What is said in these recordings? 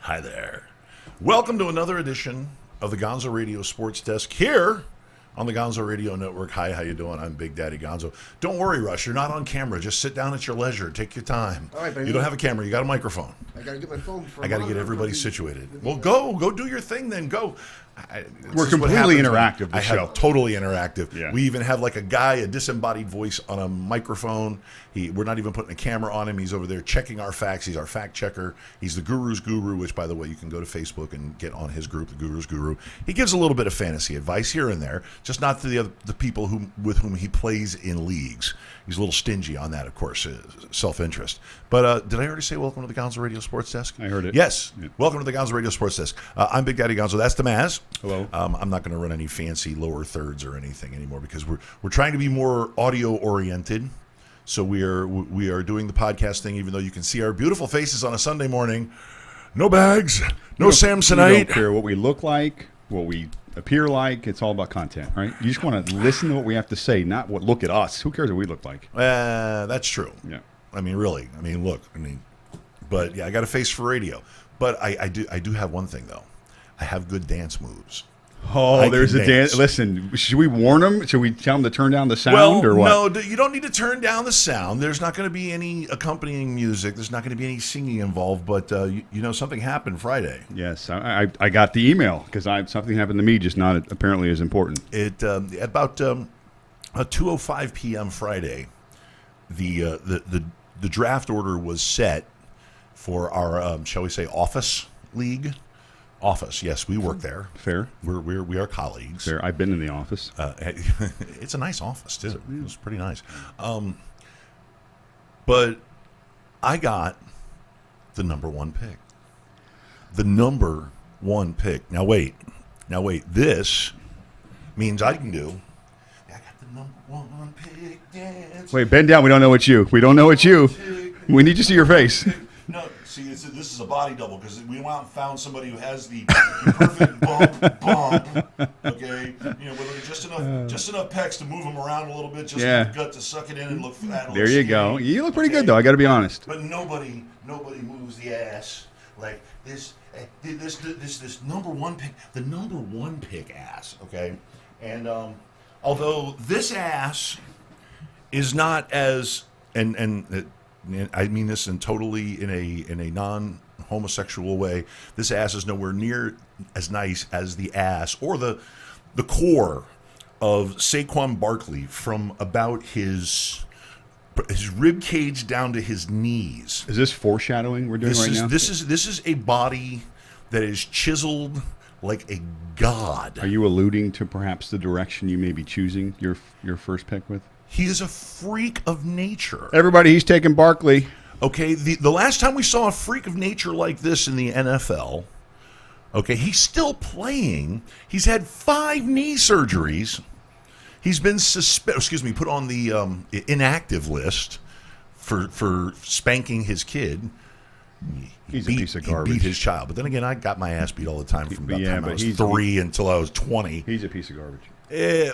Hi there. Welcome to another edition of the Gonzo Radio Sports Desk here on the Gonzo Radio Network. Hi, how you doing? I'm Big Daddy Gonzo. Don't worry, Rush. You're not on camera. Just sit down at your leisure. Take your time. All right, baby. You don't have a camera. You got a microphone. I got to get my phone. I got to get everybody situated. Well, go do your thing then. Go. We're completely interactive. I have totally interactive. Yeah. We even have like a guy, a disembodied voice on a microphone. We're not even putting a camera on him. He's over there checking our facts. He's our fact checker. He's the Guru's Guru, which, by the way, you can go to Facebook and get on his group, the Guru's Guru. He gives a little bit of fantasy advice here and there, just not to the people with whom he plays in leagues. He's a little stingy on that, of course, self-interest. But did I already say welcome to the Gonzo Radio Sports Desk? I heard it. Yes. Yeah. Welcome to the Gonzo Radio Sports Desk. I'm Big Daddy Gonzo. That's the Maz. Hello. I'm not going to run any fancy lower thirds or anything anymore because we're trying to be more audio oriented. So we are doing the podcast thing, even though you can see our beautiful faces on a Sunday morning. No bags, no Samsonite. We don't care what we look like, what we appear like. It's all about content, right? You just want to listen to what we have to say, not look at us. Who cares what we look like? That's true. Yeah. I mean, really. I mean, look. But yeah, I got a face for radio. But I do have one thing though. I have good dance moves. Oh, there's a dance. Listen, should we warn them? Should we tell them to turn down the sound or what? No, you don't need to turn down the sound. There's not going to be any accompanying music. There's not going to be any singing involved. But something happened Friday. Yes, I got the email because something happened to me, just not apparently as important. It about 2:05 p.m. Friday, the draft order was set for our shall we say office league. Office, yes, we work there. Fair. We are colleagues. Fair. I've been in the office. It's a nice office too. It was pretty nice. But I got the number one pick. The number one pick. Now wait. This means I can do. I got the number one pick. Dance. Wait, bend down. We don't know it's you. We don't know it's you. We need to see your face. No, see, this is a body double because we went out and found somebody who has the perfect bump, okay? With just enough pecs to move them around a little bit, just enough gut to suck it in and look fat. There you go. You look pretty good, though. I got to be honest. But nobody moves the ass like this. This number one pick, the number one pick ass, okay? And although this ass is not as and I mean this in a non-homosexual way. This ass is nowhere near as nice as the ass or the core of Saquon Barkley from about his rib cage down to his knees. Is this foreshadowing we're doing now? This is a body that is chiseled like a god. Are you alluding to perhaps the direction you may be choosing your first pick with? He is a freak of nature. Everybody, he's taking Barkley. Okay, the last time we saw a freak of nature like this in the NFL, okay, he's still playing. He's had 5 knee surgeries. He's been put on the inactive list for spanking his kid. He's a piece of garbage. He beat his child. But then again, I got my ass beat all the time from about the time I was 3 until I was 20. He's a piece of garbage.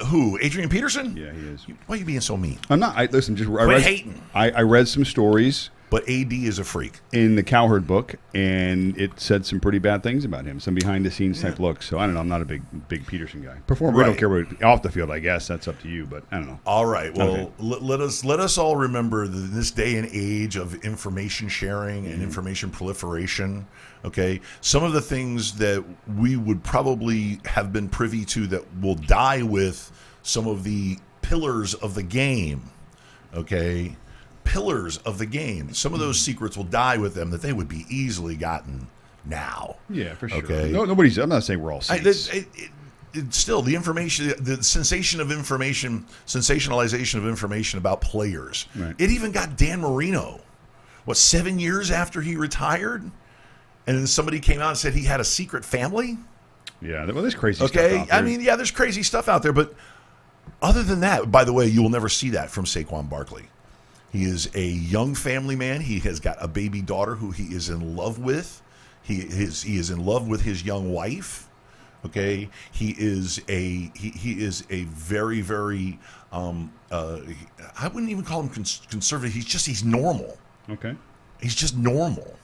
Who? Adrian Peterson? Yeah, he is. Why are you being so mean? I'm not. Quit hating. I read some stories. But AD is a freak. In the Cowherd book, and it said some pretty bad things about him, some behind-the-scenes type looks. So I don't know. I'm not a big Peterson guy. Performer, I don't care what off the field. I guess that's up to you, but I don't know. All right. Well, let us all remember that in this day and age of information sharing and information proliferation. Okay, some of the things that we would probably have been privy to that will die with some of the pillars of the game. Okay. Pillars of the game. Some of those secrets will die with them that they would be easily gotten now. Yeah, for sure. Okay. No, I'm not saying we're all saints. Still, the information, the sensation of information, sensationalization of information about players. Right. It even got Dan Marino, 7 years after he retired? And then somebody came out and said he had a secret family? Yeah, well, there's crazy stuff out there. I mean, yeah, there's crazy stuff out there. But other than that, by the way, you will never see that from Saquon Barkley. He is a young family man. He has got a baby daughter who he is in love with. He is in love with his young wife. Okay, he is a very, very I wouldn't even call him conservative. He's normal. Okay, he's just normal.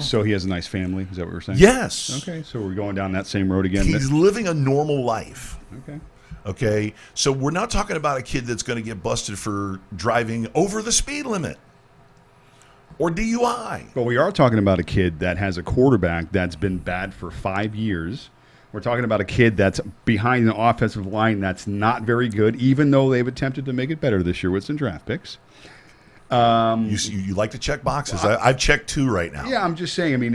So he has a nice family. Is that what we're saying? Yes. Okay, so we're going down that same road again. He's living a normal life. Okay. Okay, so we're not talking about a kid that's going to get busted for driving over the speed limit or DUI. But we are talking about a kid that has a quarterback that's been bad for 5 years. We're talking about a kid that's behind an offensive line that's not very good, even though they've attempted to make it better this year with some draft picks. You like to check boxes. I've checked 2 right now. Yeah, I'm just saying. I mean,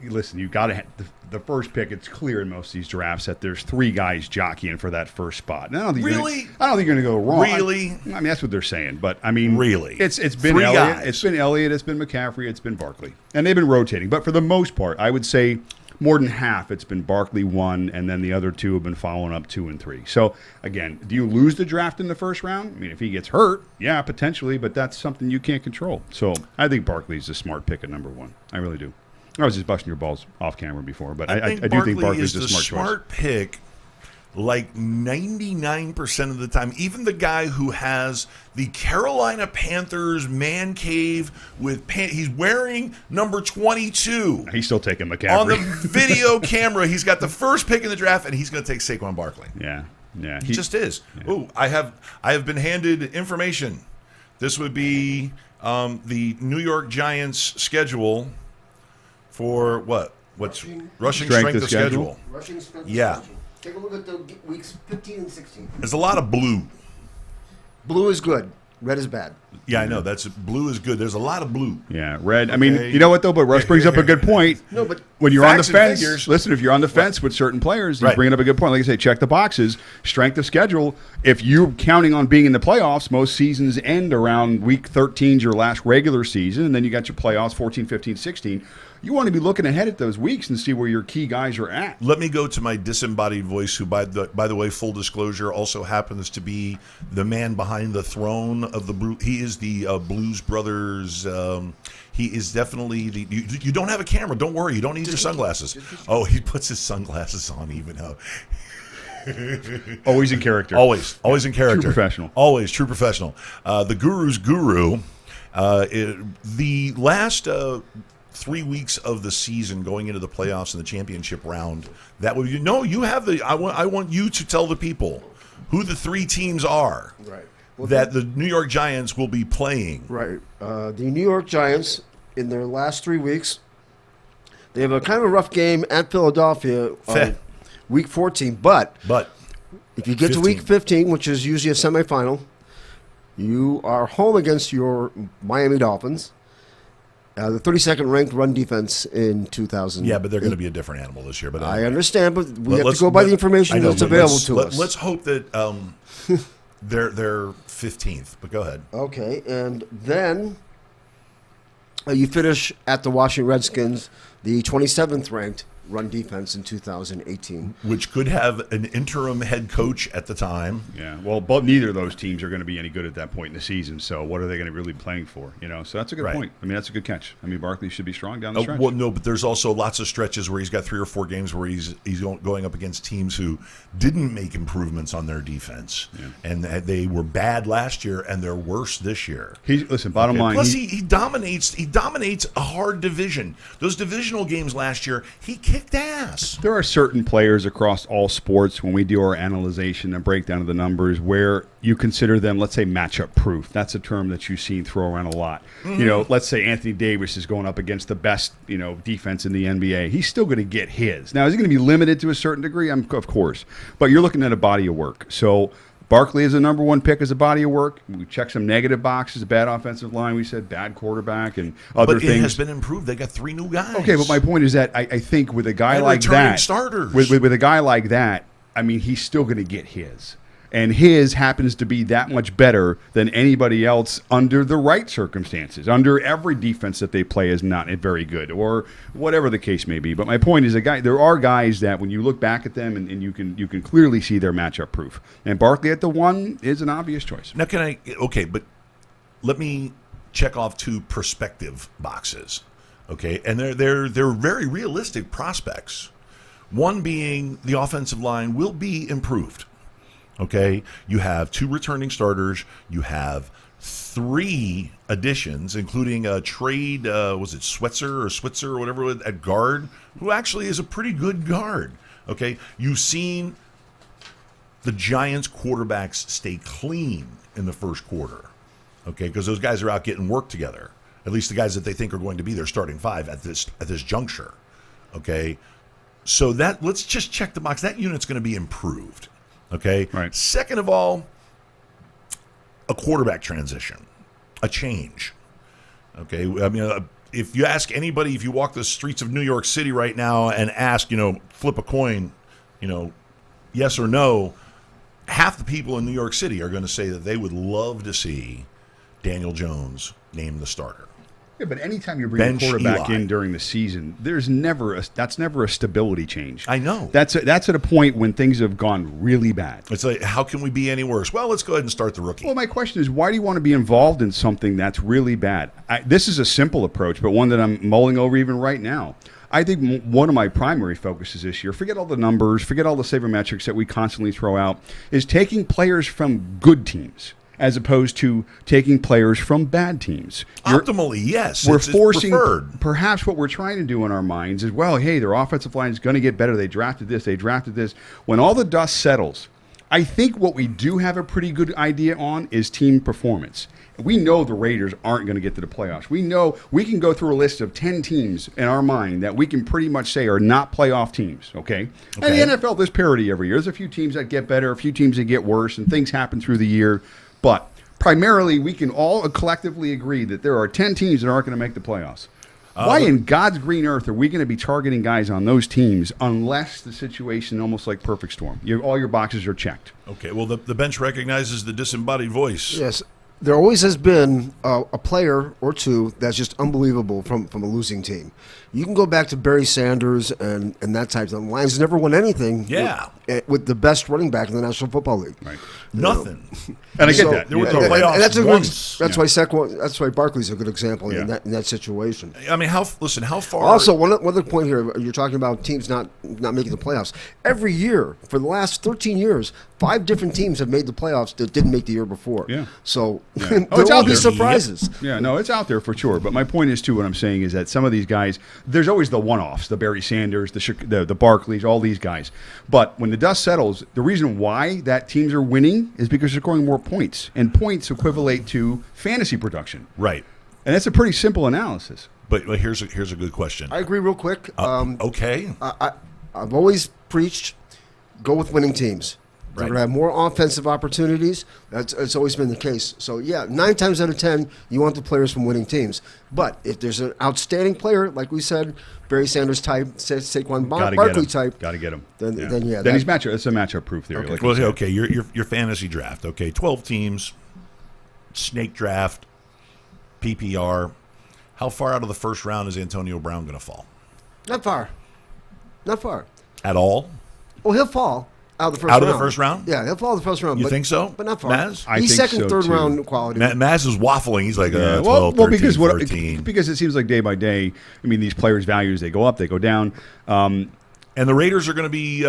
listen. You got to the first pick. It's clear in most of these drafts that there's 3 guys jockeying for that first spot. And I don't think really. I don't think you're going to go wrong. Really? I mean, that's what they're saying. But I mean, really, it's been 3 Elliott. guys. It's been Elliott. It's been McCaffrey. It's been Barkley, and they've been rotating. But for the most part, I would say more than half, it's been Barkley 1, and then the other 2 have been following up 2 and 3. So, again, do you lose the draft in the first round? I mean, if he gets hurt, yeah, potentially, but that's something you can't control. So, I think Barkley's a smart pick at number 1. I really do. I was just busting your balls off camera before, but I do think Barkley's a smart pick. Like 99% of the time, even the guy who has the Carolina Panthers man cave with he's wearing number 22. He's still taking McCaffrey. On the video camera, he's got the first pick in the draft, and he's going to take Saquon Barkley. Yeah. He just is. Yeah. Oh, I have been handed information. This would be the New York Giants schedule for what? What's rushing strength of schedule? Rushing strength yeah. Schedule. Take a look at the weeks 15 and 16. There's a lot of blue. Blue is good. Red is bad. Yeah, I know. Blue is good. There's a lot of blue. Yeah, red. I mean, you know what, though? But Russ brings up a good point. No, but when you're on the fence, figures. listen, if you're on the fence with certain players, he's bringing up a good point. Like I say, check the boxes. Strength of schedule. If you're counting on being in the playoffs, most seasons end around week 13 is your last regular season, and then you got your playoffs 14, 15, 16. You want to be looking ahead at those weeks and see where your key guys are at. Let me go to my disembodied voice, who, by the way, full disclosure, also happens to be the man behind the throne of the. He is the Blues Brothers. He is definitely the. You don't have a camera. Don't worry. You don't need your sunglasses. Oh, he puts his sunglasses on even though. Always in character. Always in character. True professional. Always true professional. The Guru's Guru. The last 3 weeks of the season going into the playoffs and the championship round. That would you have the. I want you to tell the people who the 3 teams are. Right. Well, that the New York Giants will be playing. Right. The New York Giants in their last 3 weeks, they have a kind of a rough game at Philadelphia. Week 14, but if you get 15. To week 15, which is usually a semifinal, you are home against your Miami Dolphins, the 32nd ranked run defense in 2000. Yeah, but they're going to be a different animal this year. But I understand, but we have to go by the information that's available to us. Let's hope that they're 15th. But go ahead. Okay, and then you finish at the Washington Redskins, the 27th ranked run defense in 2018. Which could have an interim head coach at the time. Yeah, well, but neither of those teams are going to be any good at that point in the season, so what are they going to really be playing for? So that's a good point. I mean, that's a good catch. I mean, Barkley should be strong down the stretch. Well, no, but there's also lots of stretches where he's got 3 or 4 games where he's going up against teams who didn't make improvements on their defense. Yeah. And they were bad last year, and they're worse this year. Bottom line. Plus, he dominates a hard division. Those divisional games last year, he kicked ass. There are certain players across all sports, when we do our analyzation and breakdown of the numbers, where you consider them, let's say, matchup proof. That's a term that you've seen throw around a lot. Mm-hmm. Let's say Anthony Davis is going up against the best, defense in the NBA. He's still going to get his. Now, is he going to be limited to a certain degree? Of course. But you're looking at a body of work. So Barkley is a number 1 pick as a body of work. We check some negative boxes, bad offensive line. We said bad quarterback and other things. But it has been improved. They got 3 new guys. Okay, but my point is that I think with a guy like that, starters. With a guy like that, I mean, he's still going to get his. And his happens to be that much better than anybody else under the right circumstances. Under every defense that they play is not very good, or whatever the case may be. But my point is, there are guys that when you look back at them and you can clearly see their matchup proof. And Barkley at the 1 is an obvious choice. Now, but let me check off 2 perspective boxes. Okay, and they're very realistic prospects. One being the offensive line will be improved. Okay, you have 2 returning starters. You have 3 additions, including a trade, was it Switzer or whatever at guard, who actually is a pretty good guard. Okay, you've seen the Giants quarterbacks stay clean in the first quarter. Okay, because those guys are out getting work together. At least the guys that they think are going to be their starting 5 at this juncture. Okay, so that let's just check the box. That unit's going to be improved. Okay, right. Second of all, a quarterback transition, a change. Okay, I mean, if you ask anybody, if you walk the streets of New York City right now and ask, flip a coin, yes or no, half the people in New York City are going to say that they would love to see Daniel Jones named the starter. Yeah, but anytime you bring a quarterback in during the season, that's never a stability change. I know. That's at a point when things have gone really bad. It's like, how can we be any worse? Well, let's go ahead and start the rookie. Well, my question is, why do you want to be involved in something that's really bad? This is a simple approach, but one that I'm mulling over even right now. I think one of my primary focuses this year, forget all the numbers, forget all the sabermetrics that we constantly throw out, is taking players from good teams as opposed to taking players from bad teams. Optimally, yes. We're forcing, preferred. Perhaps what we're trying to do in our minds is, well, hey, their offensive line is going to get better. They drafted this. When all the dust settles, I think what we do have a pretty good idea on is team performance. We know the Raiders aren't going to get to the playoffs. We know we can go through a list of 10 teams in our mind that we can pretty much say are not playoff teams, okay? And the NFL, there's parity every year. There's a few teams that get better, a few teams that get worse, and things happen through the year. But primarily, we can all collectively agree that there are 10 teams that aren't going to make the playoffs. Why in God's green earth are we going to be targeting guys on those teams unless the situation almost like perfect storm? All your boxes are checked. Okay, well, the bench recognizes the disembodied voice. Yes. There always has been a player or two that's just unbelievable from a losing team. You can go back to Barry Sanders and that type of thing. Lions never won anything with the best running back in the National Football League. Right. Nothing. And I get that. There was no playoffs once. That's why Barkley's a good example in that situation. I mean, how far... Also, one other point here, you're talking about teams not making the playoffs. Every year, for the last 13 years, 5 different teams have made the playoffs that didn't make the year before. Yeah. So there will be surprises. Yeah, no, it's out there for sure. But my point is, too, what I'm saying is that some of these guys, there's always the one-offs, the Barry Sanders, the Barkleys, all these guys. But when the dust settles, the reason why that teams are winning is because they're scoring more points. And points equivalent to fantasy production. Right. And that's a pretty simple analysis. But here's a good question. I agree real quick. Okay. I've always preached, go with winning teams. They're going to have more offensive opportunities. It's always been the case. So, 9 times out of 10, you want the players from winning teams. But if there's an outstanding player, like we said, Barry Sanders type, Saquon Barkley type. Got to get him. Then he's matchup. It's a matchup proof theory. Okay. Your fantasy draft. Okay, 12 teams, snake draft, PPR. How far out of the first round is Antonio Brown going to fall? Not far. At all? Well, he'll fall. Out of the first round? Yeah, he'll fall in the first round. You think so? But not far. Maz? He's second, third round quality. Maz is waffling. He's like 12, 13, 14. Because it seems like day by day, I mean, these players' values, they go up, they go down. And the Raiders are going to be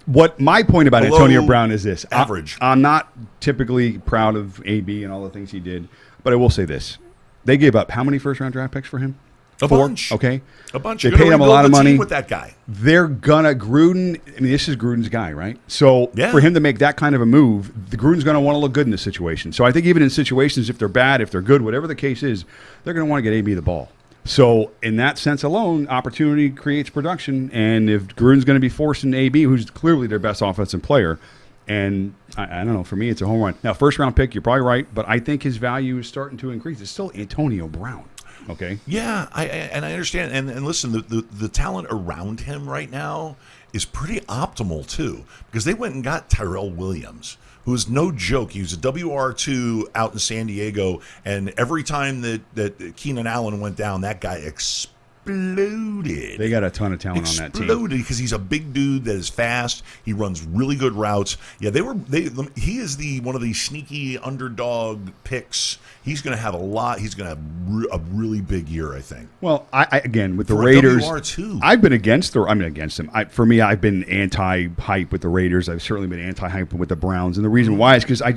what my point about Antonio Brown is this. Average. I'm not typically proud of AB and all the things he did, but I will say this. They gave up how many first-round draft picks for him? A bunch. Okay. A bunch. They paid him a lot of money with that guy. They're gonna Gruden. I mean, this is Gruden's guy, right? So for him to make that kind of a move, the Gruden's gonna want to look good in this situation. So I think even in situations, if they're bad, if they're good, whatever the case is, they're gonna want to get AB the ball. So in that sense alone, opportunity creates production. And if Gruden's gonna be forcing AB, who's clearly their best offensive player, and I don't know, for me, it's a home run. Now, first round pick, you're probably right, but I think his value is starting to increase. It's still Antonio Brown. Okay. Yeah, I understand. And listen, the talent around him right now is pretty optimal, too, because they went and got Tyrell Williams, who is no joke. He was a WR2 out in San Diego, and every time that Keenan Allen went down, that guy exploded. exploded. They got a ton of talent on that team. Exploded because he's a big dude that is fast. He runs really good routes. Yeah, he is one of these sneaky underdog picks. He's going to have a lot. He's going to have a really big year, I think. Well, I again with the For Raiders, WR too. I've been against them. For me, I've been anti-hype with the Raiders. I've certainly been anti-hype with the Browns, and the reason why is because I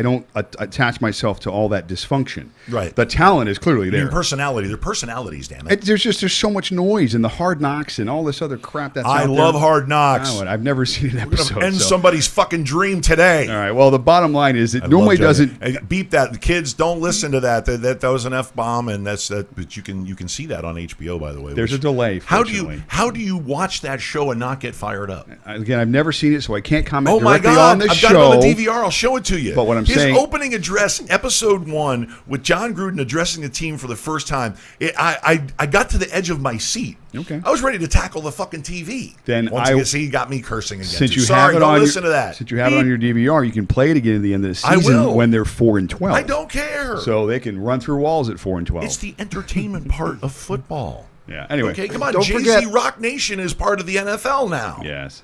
don't attach myself to all that dysfunction. Right. The talent is clearly there. Personality. They're personalities, damn it. There's so much noise and the Hard Knocks and all this other crap that's out there. I love Hard Knocks. I've never seen an episode. End somebody's fucking dream today. All right. Well, the bottom line is it normally doesn't. Hey, beep that. The kids don't listen to that. That was an F-bomb, and that's that. But you can see that on HBO, by the way. There's a delay. How do you watch that show and not get fired up? Again, I've never seen it, so I can't comment Oh my directly God! on the I've show. got it on the DVR. I'll show it to you. But what I'm His saying, opening address, episode 1, with John Gruden addressing the team for the first time. I got to the edge of my seat. Okay. I was ready to tackle the fucking TV. Then he got me cursing again. Since you Sorry, have it don't on listen to that. Since you have it on your DVR, you can play it again at the end of the season when they're 4-12. I don't care. So they can run through walls at 4-12. It's the entertainment part of football. Yeah. Anyway. Okay, come on. Don't forget, Rock Nation is part of the NFL now. Yes,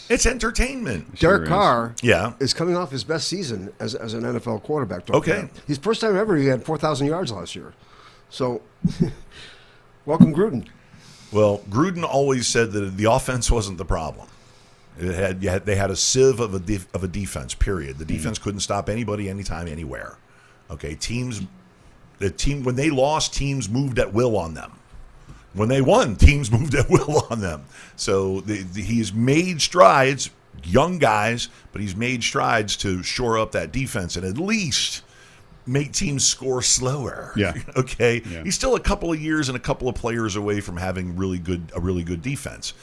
it's entertainment. Derek Carr Yeah. is coming off his best season as an NFL quarterback. Don't Okay. forget. His first time ever, he had 4,000 yards last year. So, welcome, Gruden. Well, Gruden always said that the offense wasn't the problem. They had a sieve of a defense, period. The defense couldn't stop anybody, anytime, anywhere. Okay, when they lost, teams moved at will on them. When they won, teams moved at will on them. So he's made strides, young guys, but he's made strides to shore up that defense and at least make teams score slower. Yeah. Okay. Yeah. He's still a couple of years and a couple of players away from having a really good defense.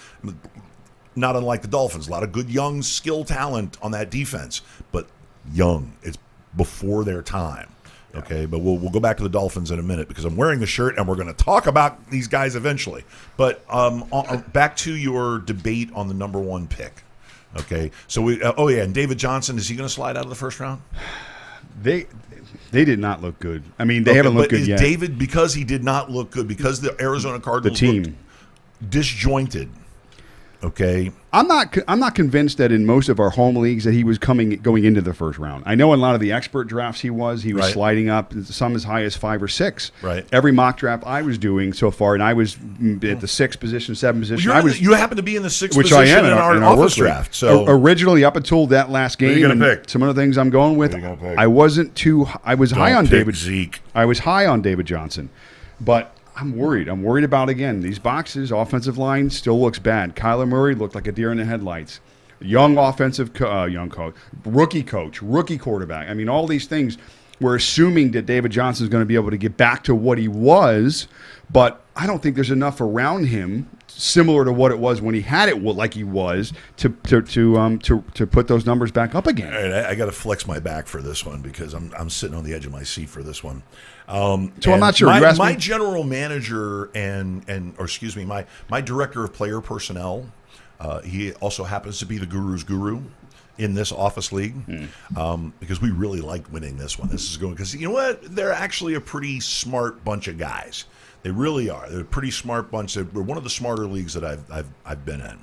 Not unlike the Dolphins, a lot of good young skill talent on that defense, but young. It's before their time. Okay, but we'll go back to the Dolphins in a minute because I'm wearing the shirt and we're going to talk about these guys eventually. But back to your debate on the number 1 pick. Okay, so and David Johnson, is he going to slide out of the first round? They did not look good. I mean, they haven't looked good yet. David, because he did not look good, because the Arizona Cardinals looked disjointed. Okay, I'm not convinced that in most of our home leagues that he was going into the first round. I know in a lot of the expert drafts he was right. sliding up, some as high as 5 or 6. Right. Every mock draft I was doing so far, and I was at the 6th position, 7th position. You happen to be in the 6th which position I am in our office draft. So originally, up until that last game, Who are you gonna pick? Some of the things I'm going with, I was high on David Zeke. I was high on David Johnson, but I'm worried. I'm worried about, again, these boxes. Offensive line still looks bad. Kyler Murray looked like a deer in the headlights. Young rookie coach, rookie quarterback. I mean, all these things. We're assuming that David Johnson is going to be able to get back to what he was, but I don't think there's enough around him similar to what it was when he had it like he was to put those numbers back up again. All right, I got to flex my back for this one because I'm sitting on the edge of my seat for this one. So I'm not sure. My general manager my director of player personnel, he also happens to be the guru's guru in this office league because we really like winning this one. This is going because you know what? They're actually a pretty smart bunch of guys. They really are. They're a pretty smart bunch. They're one of the smarter leagues that I've been in.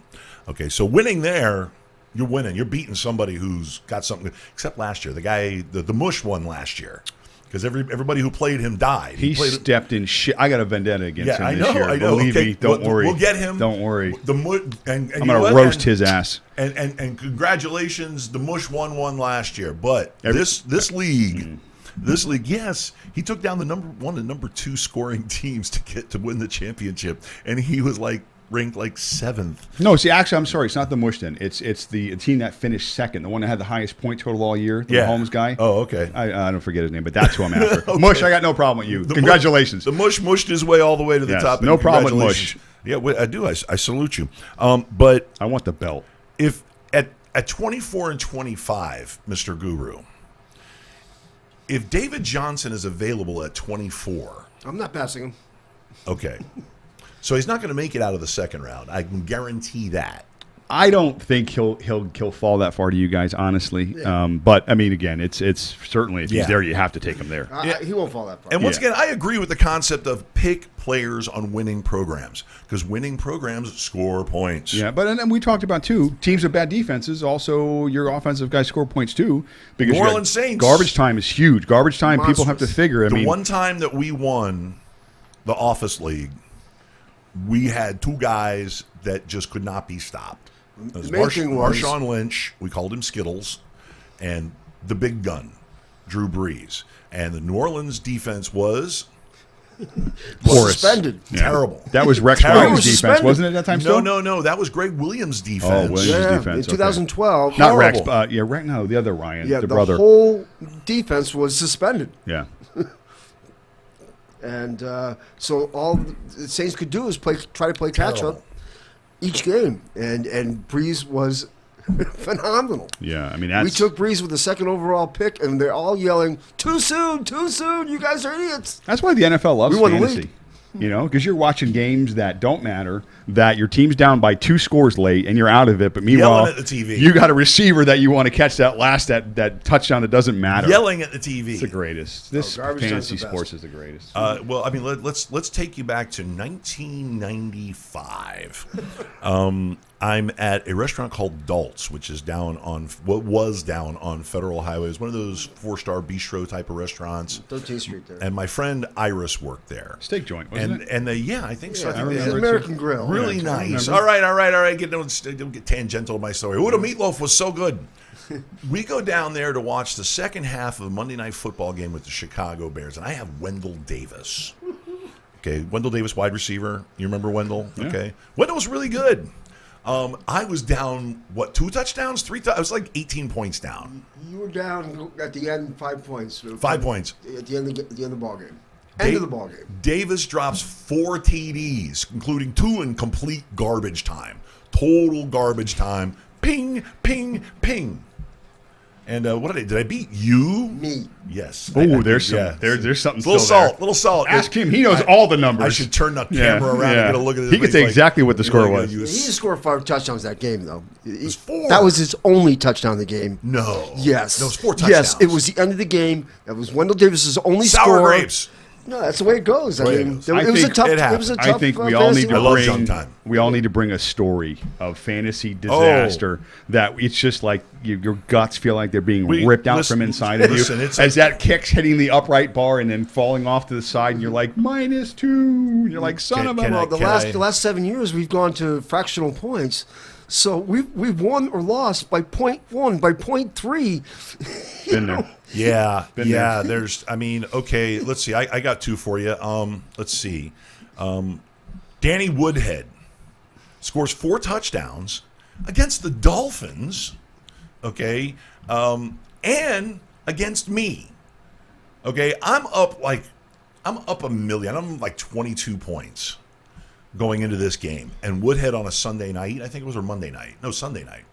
Okay, so winning there, you're winning. You're beating somebody who's got something. Except last year, the guy, the Mush won last year because everybody who played him died. He stepped in shit. I got a vendetta against him this year. I know. Believe me, don't worry. We'll get him. Don't worry. I'm going to roast his ass. And congratulations, the Mush won last year. But this league. This league, yes, he took down the number 1 and number 2 scoring teams to win the championship, and he was ranked 7th. No, see, actually, I'm sorry, it's not the Mush then. It's the team that finished 2nd, the one that had the highest point total all year, the Mahomes guy. Oh, okay. I don't forget his name, but that's who I'm after. Okay. Mush, I got no problem with you. Congratulations. The Mush mushed his way all the way to the top. No problem with Mush. Yeah, I do. I salute you. But I want the belt. If at 24 and 25, Mr. Guru. If David Johnson is available at 24, I'm not passing him. Okay. So he's not going to make it out of the second round. I can guarantee that. I don't think he'll fall that far to you guys, honestly. Yeah. But I mean, again, it's certainly if he's there, you have to take him there. He won't fall that far. And once again, I agree with the concept of pick players on winning programs because winning programs score points. Yeah, but and then we talked about too teams with bad defenses. Also, your offensive guys score points too because New Orleans Saints garbage time is huge. Garbage time, monstrous. People have to figure. The one time that we won the Office League, we had two guys that just could not be stopped. It was Marshawn Lynch, we called him Skittles, and the big gun, Drew Brees. And the New Orleans defense was suspended. Yeah. Terrible. That was Rex Ryan's defense, wasn't it, at that time still? No. That was Greg Williams' defense. Oh, Williams' defense. In 2012. Not Rex, no, the other Ryan, the brother. The whole defense was suspended. Yeah. And so all the Saints could do is try to play catch-up each game. And Breeze was phenomenal. Yeah, I mean, we took Breeze with the second overall pick, and they're all yelling, too soon, you guys are idiots. That's why the NFL loves fantasy. You know, because you're watching games that don't matter, that your team's down by 2 scores late, and you're out of it. But meanwhile, yelling at the TV. You got a receiver that you want to catch that touchdown that doesn't matter. Yelling at the TV. It's the greatest. This fantasy sports is the greatest. Well, I mean, let's take you back to 1995. I'm at a restaurant called Dalt's, which is down on Federal Highway. It's one of those 4-star bistro type of restaurants. 13th Street there. And my friend Iris worked there. Steak joint, wasn't it? And I think so. I think it's American Grill. Really nice. All right. Don't get tangential to my story. The meatloaf was so good. We go down there to watch the second half of a Monday Night Football game with the Chicago Bears, and I have Wendell Davis. Okay, Wendell Davis, wide receiver. You remember Wendell? Yeah. Okay, Wendell was really good. I was down, 2 touchdowns? 3 I was like 18 points down. You were down at the end 5 points. 5 points. At the end of the ball game. End of the ball game. Davis drops 4 TDs, including 2 in complete garbage time. Total garbage time. Ping, ping, ping. And what did I beat you? Me. Yes. Oh, there's something. Little salt. Ask him. He knows all the numbers. I should turn the camera around and get a look at this. He could say exactly what the score was. He scored 5 touchdowns that game, though. It was 4. That was his only touchdown in the game. No. Yes. No, it was 4 touchdowns. Yes, it was the end of the game. That was Wendell Davis's only Sour score. grapes. No, that's the way it goes. I mean, it was a tough. I think we all need to bring. We all need to bring a story of fantasy disaster that it's just like your guts feel like they're being ripped out from inside of you as that kick's hitting the upright bar and then falling off to the side, and you're like -2. And you're like, son of a. Well, the last 7 years we've gone to fractional points. So we've won or lost by 0.1, by 0.3. Been there. Yeah. There's. I mean, okay. Let's see. I got 2 for you. Let's see. Danny Woodhead scores 4 touchdowns against the Dolphins. Okay, and against me. Okay, I'm up a million. I'm like 22 points going into this game, and Woodhead on a Sunday night, I think it was, or Monday night. No, Sunday night.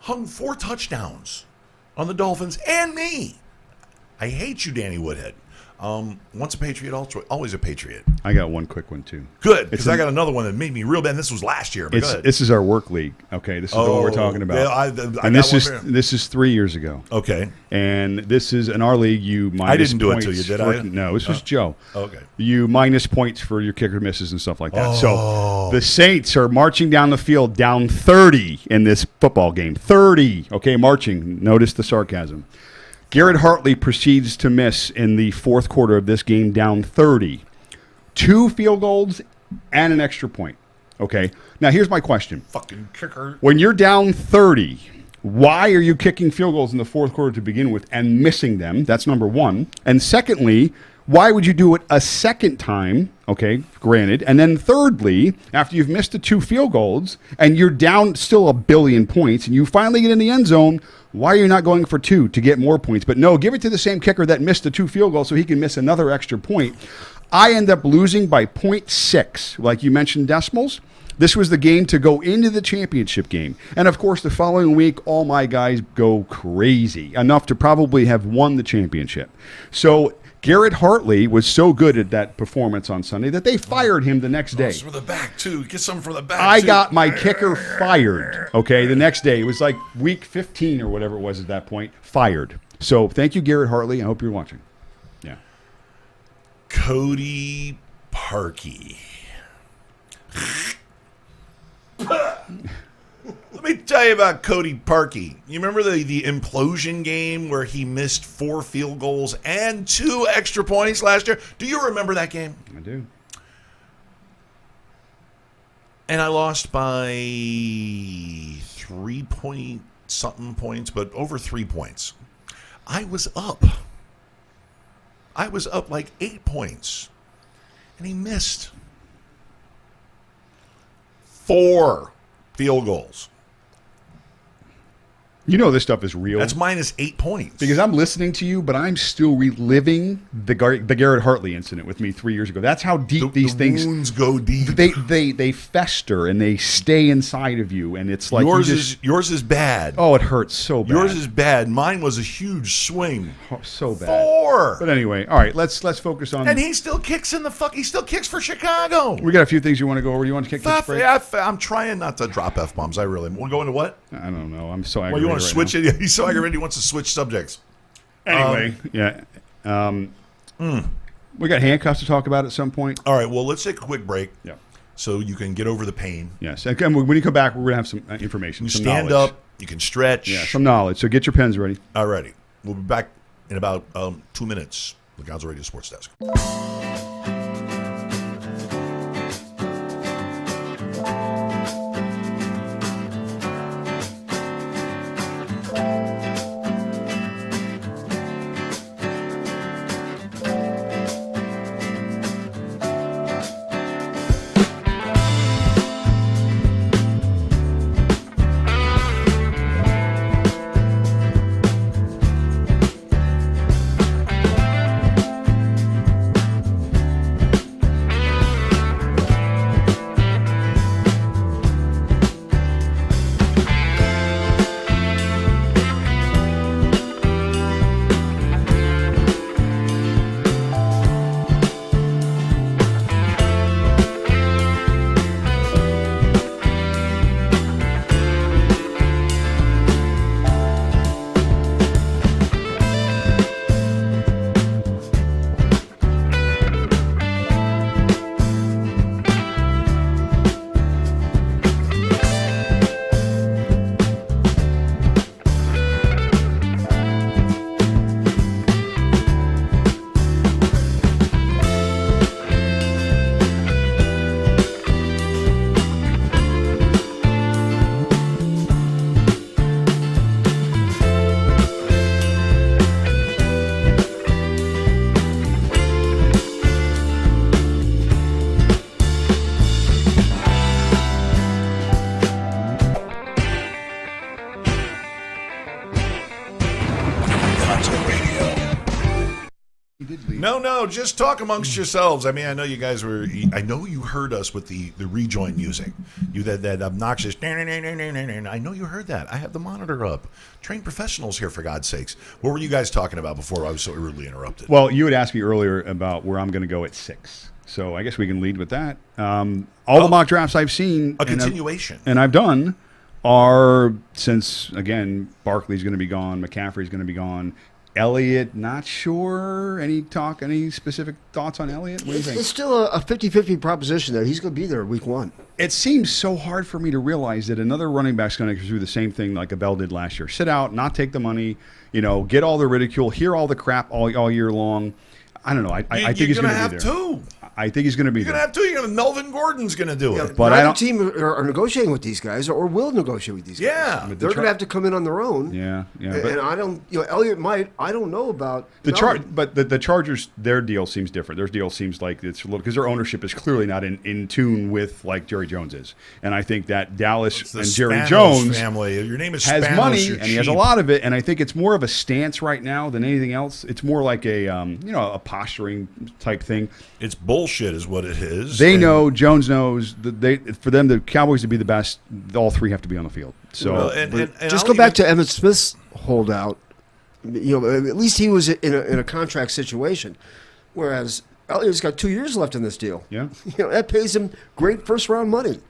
Hung 4 touchdowns on the Dolphins and me. I hate you, Danny Woodhead. Once a Patriot, always a Patriot. I got one quick one, too. Good, because I got another one that made me real bad. This was last year, but go ahead. This is our work league, okay? This is what we're talking about. Yeah, this is 3 years ago. Okay. And this is, in our league, you minus I didn't do points it to you, did I? No, this was Joe. Okay. You minus points for your kicker misses and stuff like that. So the Saints are marching down the field down 30 in this football game. 30, okay, marching. Notice the sarcasm. Garrett Hartley proceeds to miss in the 4th quarter of this game, down 30. 2 field goals and an extra point. Okay. Now, here's my question. Fucking kicker. When you're down 30, why are you kicking field goals in the 4th quarter to begin with and missing them? That's number one. And secondly, why would you do it a second time? Okay, granted. And then thirdly, after you've missed the 2 field goals and you're down still 1 billion points and you finally get in the end zone, why are you not going for 2 to get more points? But no, give it to the same kicker that missed the 2 field goals so he can miss another extra point. I end up losing by 0.6. Like you mentioned decimals. This was the game to go into the championship game. And, of course, the following week, all my guys go crazy, enough to probably have won the championship. So Garrett Hartley was so good at that performance on Sunday that they fired him the next day. From the back, too. Get some from the back, I too. got my kicker fired, okay, the next day. It was like week 15 or whatever it was at that point, fired. So thank you, Garrett Hartley. I hope you're watching. Yeah. Cody Parkey. Let me tell you about Cody Parkey. You remember the implosion game where he missed 4 field goals and 2 extra points last year? Do you remember that game? I do. And I lost by 3-point-something points, but over 3 points. I was up like 8 points. And he missed 4 field goals. You know this stuff is real. That's minus 8 points. Because I'm listening to you, but I'm still reliving the Garrett Hartley incident with me 3 years ago. That's how deep these things wounds go deep. They fester and they stay inside of you, and it's like yours is bad. Oh, it hurts so bad. Yours is bad. Mine was a huge swing. Oh, so bad. 4. But anyway, all right. Let's focus on. And he still kicks He still kicks for Chicago. We got a few things you want to go over. You want to kick this break? I'm trying not to drop F-bombs. I really. We'll go into what? I don't know. I'm so aggravated. Well, you want to switch it? He's so aggravated. He wants to switch subjects. Anyway, yeah. We got handcuffs to talk about at some point. All right. Well, let's take a quick break. Yeah. So you can get over the pain. Yes. And when you come back, we're going to have some information. You some stand knowledge. up. You can stretch. Yeah, some knowledge. So get your pens ready. All righty. We'll be back in about 2 minutes. The Gonzo Radio Sports Desk. No, just talk amongst yourselves. I mean, I know you guys were. I know you heard us with the rejoin music. You that obnoxious. I know you heard that. I have the monitor up. Trained professionals here, for God's sakes. What were you guys talking about before I was so rudely interrupted? Well, you had asked me earlier about where I'm going to go at 6. So I guess we can lead with that. All the mock drafts I've seen, a continuation, and I've done, are since again Barkley's going to be gone, McCaffrey's going to be gone. Elliott, not sure. Any specific thoughts on Elliott? What do you think? It's still a 50-50 proposition there. He's going to be there week 1. It seems so hard for me to realize that another running back's going to do the same thing like Abel did last year. Sit out, not take the money, get all the ridicule, hear all the crap all year long. I don't know. I think he's going to be there. Two. I think he's going to be there. You're going to have 2. Melvin Gordon's going to do it. But neither team are negotiating with these guys or will negotiate with these guys. Yeah. They're going to have to come in on their own. Yeah. And I don't, Elliott might. I don't know about but the Chargers, their deal seems different. Their deal seems like it's a little, because their ownership is clearly not in tune with like Jerry Jones is. And I think that Dallas and Jerry Spanos Jones family. Your name is has Spanos, money you're and he has a cheap. lot of it. And I think it's more of a stance right now than anything else. It's more like a posturing type thing. It's bullshit, is what it is. They know, Jones knows that for them, the Cowboys to be the best, all 3 have to be on the field. So just go back to Emmitt Smith's holdout. at least he was in a contract situation, whereas Elliott's got 2 years left in this deal. Yeah. That pays him great first-round money.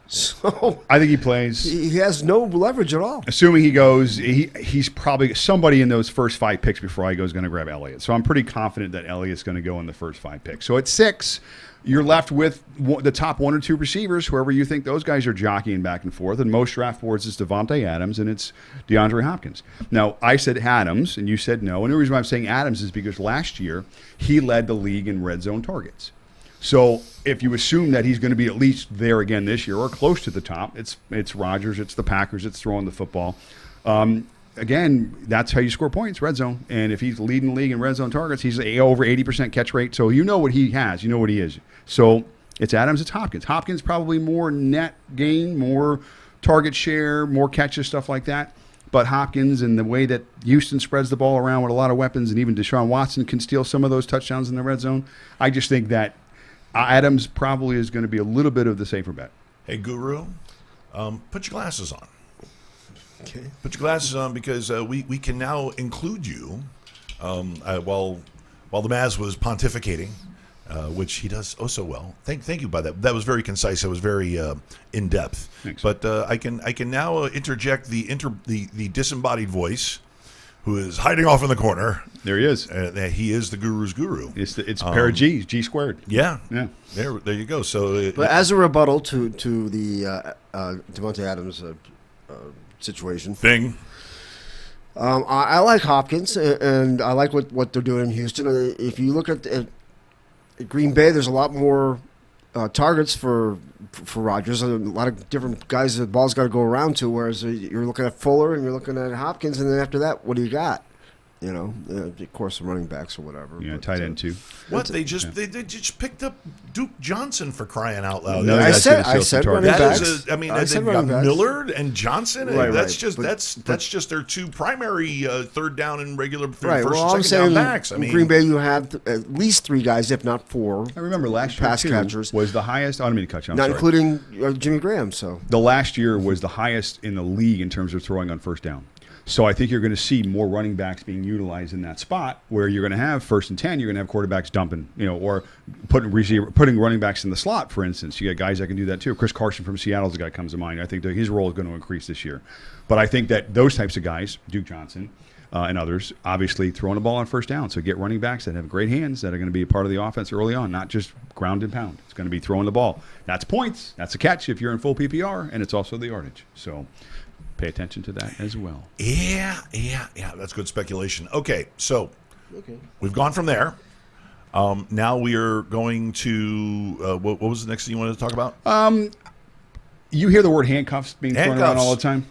So I think he plays. He has no leverage at all. Assuming he goes, he's probably somebody in those first 5 picks before I go is going to grab Elliott. So I'm pretty confident that Elliott's going to go in the first 5 picks. So at 6, you're left with the top 1 or 2 receivers, whoever you think those guys are jockeying back and forth. And most draft boards it's Devontae Adams and it's DeAndre Hopkins. Now, I said Adams, and you said no. And the reason why I'm saying Adams is because last year he led the league in red zone targets. So if you assume that he's going to be at least there again this year or close to the top, it's Rodgers, it's the Packers, it's throwing the football. Again, that's how you score points, red zone. And if he's leading the league in red zone targets, he's over 80% catch rate. So you know what he has. You know what he is. So it's Adams, it's Hopkins. Hopkins probably more net gain, more target share, more catches, stuff like that. But Hopkins and the way that Houston spreads the ball around with a lot of weapons, and even Deshaun Watson can steal some of those touchdowns in the red zone, I just think that Adams probably is going to be a little bit of the safer bet. Hey, Guru, put your glasses on. Okay. Put your glasses on because we can now include you while the Maz was pontificating, which he does oh so well. Thank you by that. That was very concise. That was very in depth. Thanks. But I can now interject the disembodied voice, who is hiding off in the corner. There he is. He is the Guru's guru. It's a pair of G's, G squared. Yeah. Yeah. There you go. So, But as a rebuttal to the Devontae Adams situation, thing. I like Hopkins, and I like what they're doing in Houston. If you look at Green Bay, there's a lot more targets for Rodgers, a lot of different guys the ball's got to go around to, whereas you're looking at Fuller and you're looking at Hopkins, and then after that, what do you got? Of course, the running backs or whatever. Yeah, tight end too. What they just picked up Duke Johnson for crying out loud. No, I that's said gonna steal some running targets. backs. They've said got running backs. Millard and Johnson. Right, that's right. That's just their 2 primary third down and regular Right. first Well, I'm and second saying down backs. I in mean, Green Bay, you have at least 3 guys, if not 4. I remember last year Pass too, catchers. was the highest. I don't mean to cut you. I'm Not sorry. including Jimmy Graham. So The last year was the highest in the league in terms of throwing on first down. So I think you're going to see more running backs being utilized in that spot where you're going to have 1st and 10, you're going to have quarterbacks dumping, or putting running backs in the slot, for instance. You got guys that can do that too. Chris Carson from Seattle is a guy that comes to mind. I think that his role is going to increase this year. But I think that those types of guys, Duke Johnson and others, obviously throwing the ball on first down. So get running backs that have great hands that are going to be a part of the offense early on, not just ground and pound. It's going to be throwing the ball. That's points. That's a catch if you're in full PPR, and it's also the yardage. So pay attention to that as well. Yeah. That's good speculation. Okay, so we've gone from there. Now we are going to what was the next thing you wanted to talk about? You hear the word handcuffs being thrown around Handcuffs. all the time?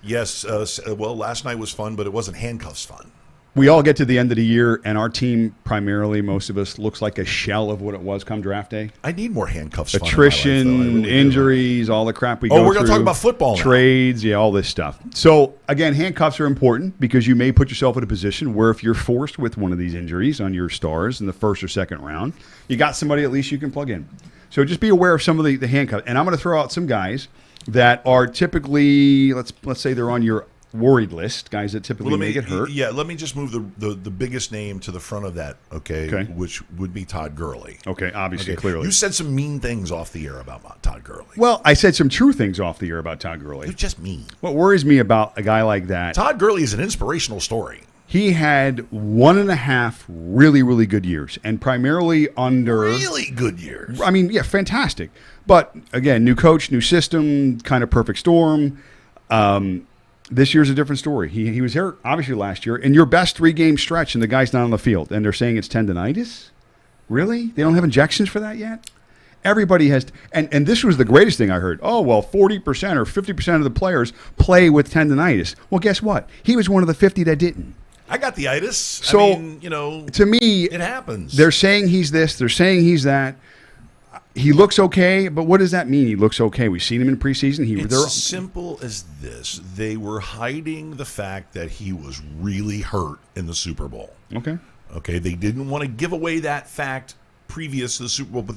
Yes. Well, last night was fun, but it wasn't handcuffs fun. We all get to the end of the year, and our team, primarily, most of us, looks like a shell of what it was come draft day. I need more handcuffs. Fun Attrition, in my life, though. I really do. injuries, all the crap we go through. We're going to talk about football now. Trades, all this stuff. So, again, handcuffs are important because you may put yourself in a position where if you're forced with one of these injuries on your stars in the 1st or 2nd round, you got somebody at least you can plug in. So just be aware of some of the handcuffs. And I'm going to throw out some guys that are typically, let's say they're on your worried list, guys that typically may get hurt. Yeah, let me just move the biggest name to the front of that, okay. Which would be Todd Gurley. Okay, obviously, clearly. You said some mean things off the air about Todd Gurley. Well, I said some true things off the air about Todd Gurley. You're just mean. What worries me about a guy like that, Todd Gurley is an inspirational story. he had 1.5 really, really good years, and primarily under... Really good years. I mean, yeah, fantastic. But, again, new coach, new system, kind of perfect storm. This year's a different story. He was hurt, obviously, last year. In your best 3-game stretch, and the guy's not on the field, and they're saying it's tendonitis? Really? They don't have injections for that yet? Everybody has, and this was the greatest thing I heard. Oh, well, 40% or 50% of the players play with tendonitis. Well, guess what? He was one of the 50 that didn't. I got the itis. So, I mean, to me, it happens. They're saying he's this, they're saying he's that. He looks okay, but what does that mean? He looks okay. We've seen him in preseason. It's simple as this. They were hiding the fact that he was really hurt in the Super Bowl. Okay. They didn't want to give away that fact previous to the Super Bowl, but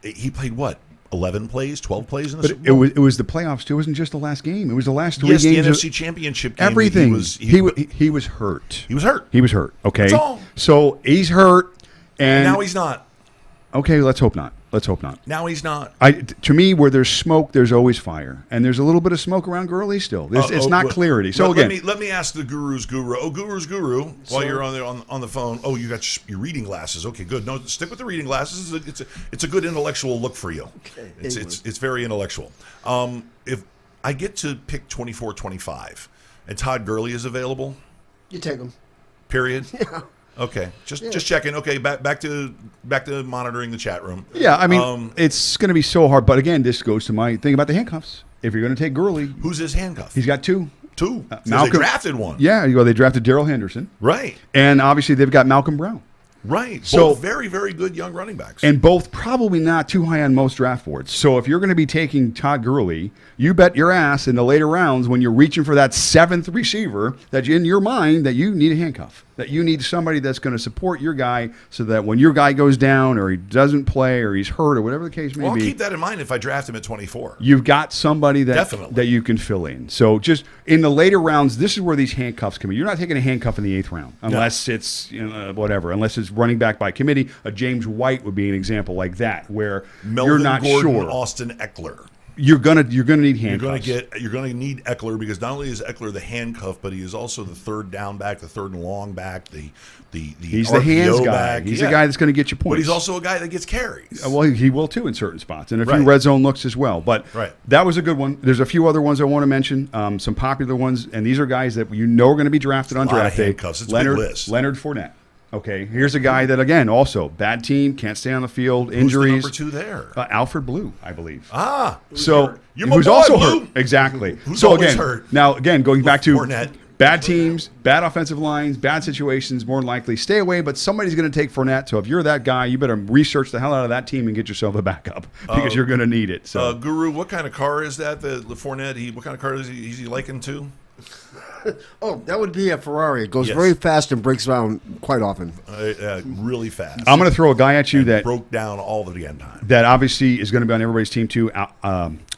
he played what? 11 plays, 12 plays in the But Super Bowl. it was the playoffs too. It wasn't just the last game. It was the last 3 games. The of NFC Championship game. everything. He was hurt. was hurt. He was hurt. Okay. That's all. So he's hurt, and Now he's not. okay. Let's hope not. Let's hope not. Now he's not. To me, where there's smoke, there's always fire, and there's a little bit of smoke around Gurley still. It's not clarity. So let me ask the Guru's Guru. Oh, Guru's Guru, while you're on the phone. Oh, you got your reading glasses. Okay, good. No, stick with the reading glasses. It's a good intellectual look for you. Okay. It's very intellectual. If I get to pick 24-25, and Todd Gurley is available, You take him. period. Yeah. Okay, just checking. Okay, back to monitoring the chat room. yeah, I mean, it's going to be so hard. But again, this goes to my thing about the handcuffs. If you're going to take Gurley, Who's his handcuff? he's got 2. two. They Malcolm drafted one. Yeah, well, they drafted Darrell Henderson, Right. and obviously they've got Malcolm Brown. Right. So- Both very, very good young running backs. And both probably not too high on most draft boards. So if you're going to be taking Todd Gurley, you bet your ass in the later rounds when you're reaching for that 7th receiver that in your mind that you need a handcuff, that you need somebody that's going to support your guy so that when your guy goes down or he doesn't play or he's hurt or whatever the case may Well, I'll be. keep that in mind if I draft him at 24. You've got somebody Definitely. that you can fill in. So just in the later rounds, this is where these handcuffs come in. You're not taking a handcuff in the 8th round unless it's whatever, unless it's running back by committee. A James White would be an example like that, where Melvin you're not Gordon, sure. Austin Eckler. You're gonna need handcuffs. You're gonna need Eckler because not only is Eckler the handcuff, but he is also the third down back, the third and long back, He's RPO the hands guy. back. He's the guy that's going to get you points. But he's also a guy that gets carries. Well, he will too in certain spots, and a few Right. red zone looks as well. But Right. that was a good one. There's a few other ones I want to mention, some popular ones, and these are guys that you know are going to be drafted on A lot of draft day. handcuffs. It's a big list. Leonard Fournette. Okay, here's a guy that again also bad team, can't stay on the field, injuries. Who's the number 2 there? Alfred Blue, I believe. Ah, So You're my who's boy, also Blue. hurt? Exactly. Who's so always again, hurt? now again going back to Fournette. bad teams, bad offensive lines, bad situations. More than likely, stay away. But somebody's going to take Fournette. So if you're that guy, you better research the hell out of that team and get yourself a backup because you're going to need it. So Guru, what kind of car is that? The Fournette. What kind of car is he likened to? Oh, that would be a Ferrari. It goes Yes. very fast and breaks down quite often. Really fast. I'm going to throw a guy at you that broke down all the damn time. that obviously is going to be on everybody's team too.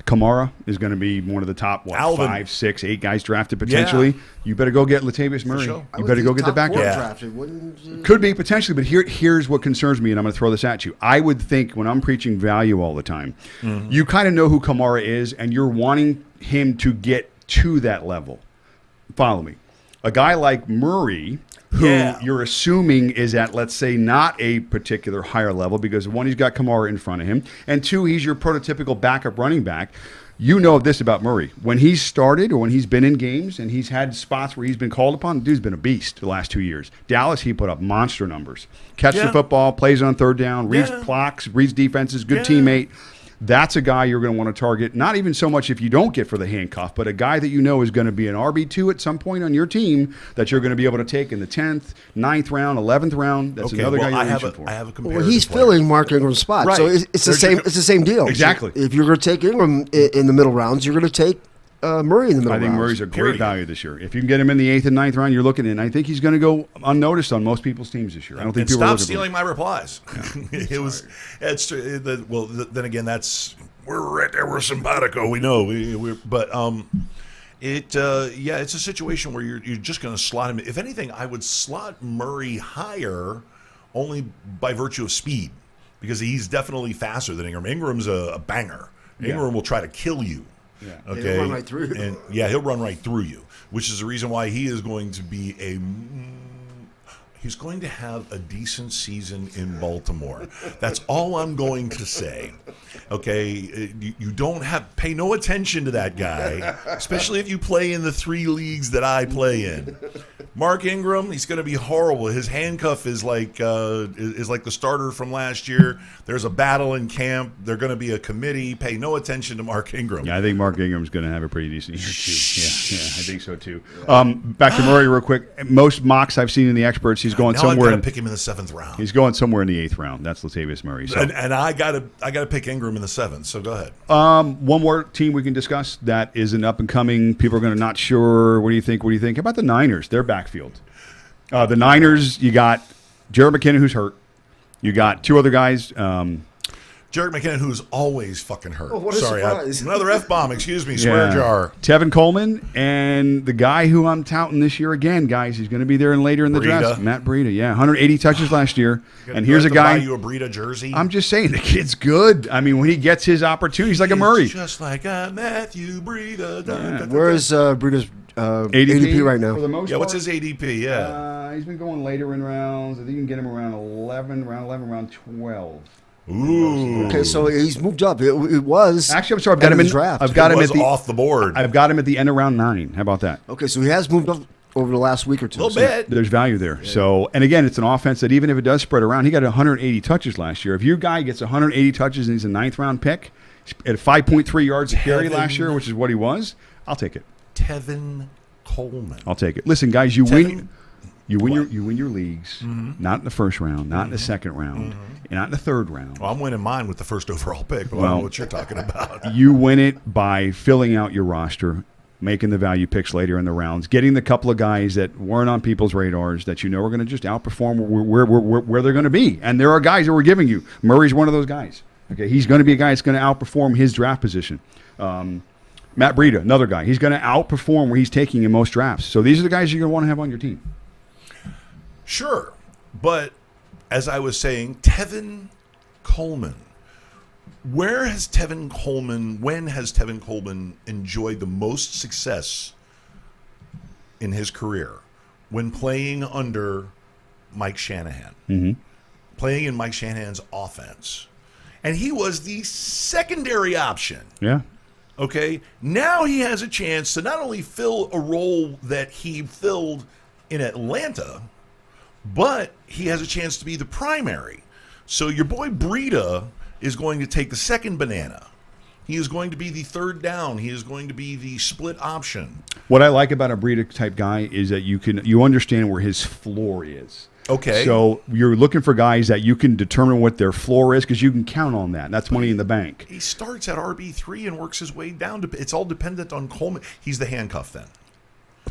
Kamara is going to be one of the top Alvin. 5, 6, 8 guys drafted potentially. Yeah. You better go get Latavius Murray. sure. I You would better think go get the top backup. 4 Yeah. drafted, wouldn't Could be potentially, but here's what concerns me, and I'm going to throw this at you. I would think when I'm preaching value all the time, you kind of know who Kamara is, and you're wanting him to get to that level. Follow me. A guy like Murray, who Yeah. you're assuming is at, let's say, not a particular higher level, because one, he's got Kamara in front of him, and two, he's your prototypical backup running back. You know this about Murray. When he's started or when he's been in games and he's had spots where he's been called upon, the dude's been a beast the last 2 years. Dallas, he put up monster numbers. Catch the Yeah. football, plays on third down, reads Yeah. clocks, reads defenses, good Yeah. teammate. That's a guy you're going to want to target, not even so much if you don't get for the handcuff, but a guy that you know is going to be an RB2 at some point on your team that you're going to be able to take in the 10th, 9th round, 11th round. That's another guy you're I have reaching for. a Well, comparative he's player. filling Mark Ingram's spot, Right. so it's the They're same. ju- It's the same deal. Exactly. So if you're going to take Ingram in the middle rounds, you're going to take Murray in the middle I think rounds. Murray's a great Period. value this year. If you can get him in the 8th and 9th round, you're looking in. I think he's going to go unnoticed on most people's teams this year. I don't think And people are stop looking for stealing him. my replies. It was. It's well. Then again, that's we're right there. We're simpatico. We know. But it's a situation where you're just going to slot him. If anything, I would slot Murray higher, only by virtue of speed, because he's definitely faster than Ingram. Ingram's a banger. Ingram will try to kill you. Yeah. Okay. He'll run right through you. And he'll run right through you, which is the reason why he is going to be he's going to have a decent season in Baltimore. That's all I'm going to say. Okay, you don't pay no attention to that guy, especially if you play in the 3 leagues that I play in. Mark Ingram, he's going to be horrible. His handcuff is like the starter from last year. There's a battle in camp. They're going to be a committee. Pay no attention to Mark Ingram. Yeah, I think Mark Ingram's going to have a pretty decent year, too. Yeah, I think so, too. Back to Murray real quick. Most mocks I've seen in the experts, he's going Now somewhere. I've got to pick him in the 7th round. He's going somewhere in the 8th round. That's Latavius Murray. So. And I gotta pick Ingram in the 7th. So go ahead. One more team we can discuss that is an up and coming. People are going to not sure. What do you think? What do you think? How about the Niners? Their backfield. The Niners, you got Jared McKinnon, who's hurt. You got 2 other guys. Jarek McKinnon, who's always fucking hurt. Oh, what a surprise. Another F-bomb, excuse me, swear jar. Tevin Coleman and the guy who I'm touting this year again, guys, he's going to be there and later in the draft. Matt Breida, 180 touches last year. And here's a guy. Buy you a Breida jersey. I'm just saying, the kid's good. I mean, when he gets his opportunity, he's like a Murray. Just like a Matthew Breida. Where is Breida's ADP right now? For the most Yeah, what's part? his ADP? Yeah. He's been going later in rounds. I think you can get him around 11, round 12. Ooh. Okay, so he's moved up. It was Actually, I'm sorry. I've got him in draft. I've got him at the off the board. I've got him at the end of round 9. How about that? Okay, so he has moved up over the last week or two. A little bit. There's value there. Yeah. So, and again, it's an offense that even if it does spread around, he got 180 touches last year. If your guy gets 180 touches and he's a 9th round pick at 5.3 yards a carry last year, which is what he was, I'll take it. Tevin Coleman. I'll take it. Listen, guys, you win your leagues, not in the first round, not in the second round, and not in the third round. Well, I'm winning mine with the first overall pick, but I don't know what you're talking about. You win it by filling out your roster, making the value picks later in the rounds, getting the couple of guys that weren't on people's radars that you know are going to just outperform where they're going to be. And there are guys that we're giving you. Murray's one of those guys. Okay, he's going to be a guy that's going to outperform his draft position. Matt Breida, another guy. He's going to outperform where he's taking in most drafts. So these are the guys you're going to want to have on your team. Sure, but as I was saying, Tevin Coleman. When has Tevin Coleman enjoyed the most success in his career? When playing under Mike Shanahan. Mm-hmm. Playing in Mike Shanahan's offense. And he was the secondary option. Yeah. Okay? Now he has a chance to not only fill a role that he filled in Atlanta, but he has a chance to be the primary. So your boy Breida is going to take the second banana. He is going to be the third down. He is going to be the split option. What I like about a Breida type guy is that you understand where his floor is. Okay. So you're looking for guys that you can determine what their floor is because you can count on that. That's money in the bank. He starts at RB3 and works his way down. It's all dependent on Coleman. He's the handcuff then.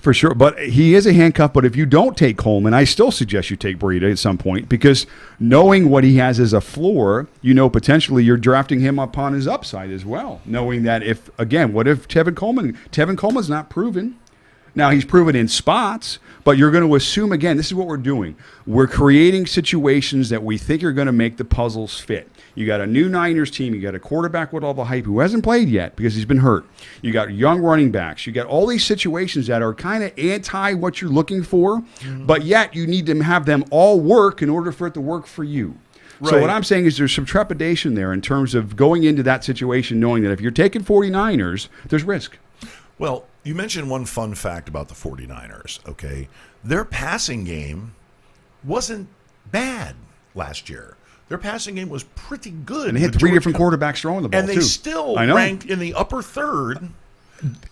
For sure, but he is a handcuff. But if you don't take Coleman, I still suggest you take Breida at some point because knowing what he has as a floor, potentially you're drafting him upon his upside as well. Knowing that what if Tevin Coleman's not proven. Now, he's proven in spots, but you're going to assume, again, this is what we're doing. We're creating situations that we think are going to make the puzzles fit. You got a new Niners team. You got a quarterback with all the hype who hasn't played yet because he's been hurt. You got young running backs. You got all these situations that are kind of anti what you're looking for, but yet you need to have them all work in order for it to work for you. Right. So what I'm saying is there's some trepidation there in terms of going into that situation knowing that if you're taking 49ers, there's risk. Well, you mentioned one fun fact about the 49ers, okay? Their passing game wasn't bad last year. Their passing game was pretty good. And they had 3 different quarterbacks throwing the ball, and they still ranked in the upper third.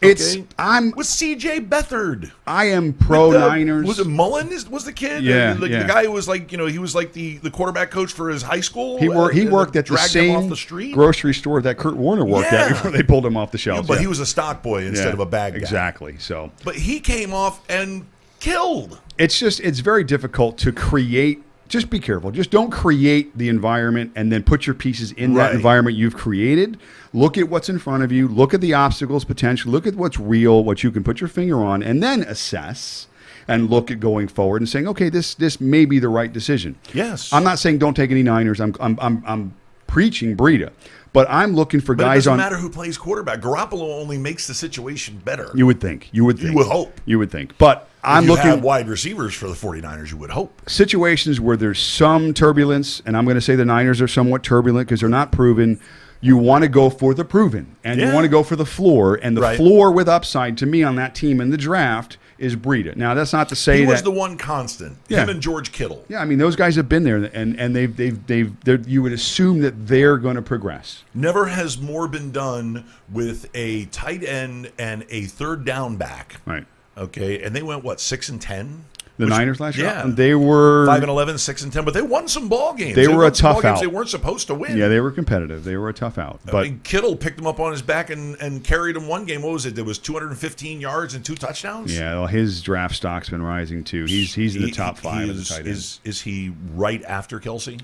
With C.J. Beathard. I am pro Niners. Was it Mullen? Was the kid? Yeah, the guy who was he was like the quarterback coach for his high school. He worked at the same grocery store that Kurt Warner worked at before they pulled him off the shelf. But he was a stock boy instead of a bag guy. Exactly. So, but he came off and killed. It's very difficult to create. Just be careful. Just don't create the environment and then put your pieces in that environment you've created. Look at what's in front of you. Look at the obstacles, potential. Look at what's real, what you can put your finger on, and then assess and look at going forward and saying, okay, this may be the right decision. Yes. I'm not saying don't take any Niners. I'm preaching Breida. But I'm looking for guys on. It doesn't matter who plays quarterback. Garoppolo only makes the situation better. You would think. You would hope. You would think. But I'm looking at wide receivers for the 49ers, you would hope. Situations where there's some turbulence, and I'm going to say the Niners are somewhat turbulent because they're not proven. You want to go for the proven, and you want to go for the floor. And the floor with upside, to me, on that team in the draft is Breida. Now, that's not to say he was the one constant. Him and George Kittle. Yeah, I mean, those guys have been there, and they've you would assume that they're going to progress. Never has more been done with a tight end and a third down back. Right. Okay, and they went 6-10. The Niners last year? Yeah. They were 5-11, 6-10, but they won some ball games. They were a tough out. They weren't supposed to win. Yeah, they were competitive. They were a tough out. But I mean, Kittle picked them up on his back and carried them one game. What was it? There was 215 yards and 2 touchdowns? Yeah, well, his draft stock's been rising too. He's in the top 5 of the tight ends. Is he right after Kelsey?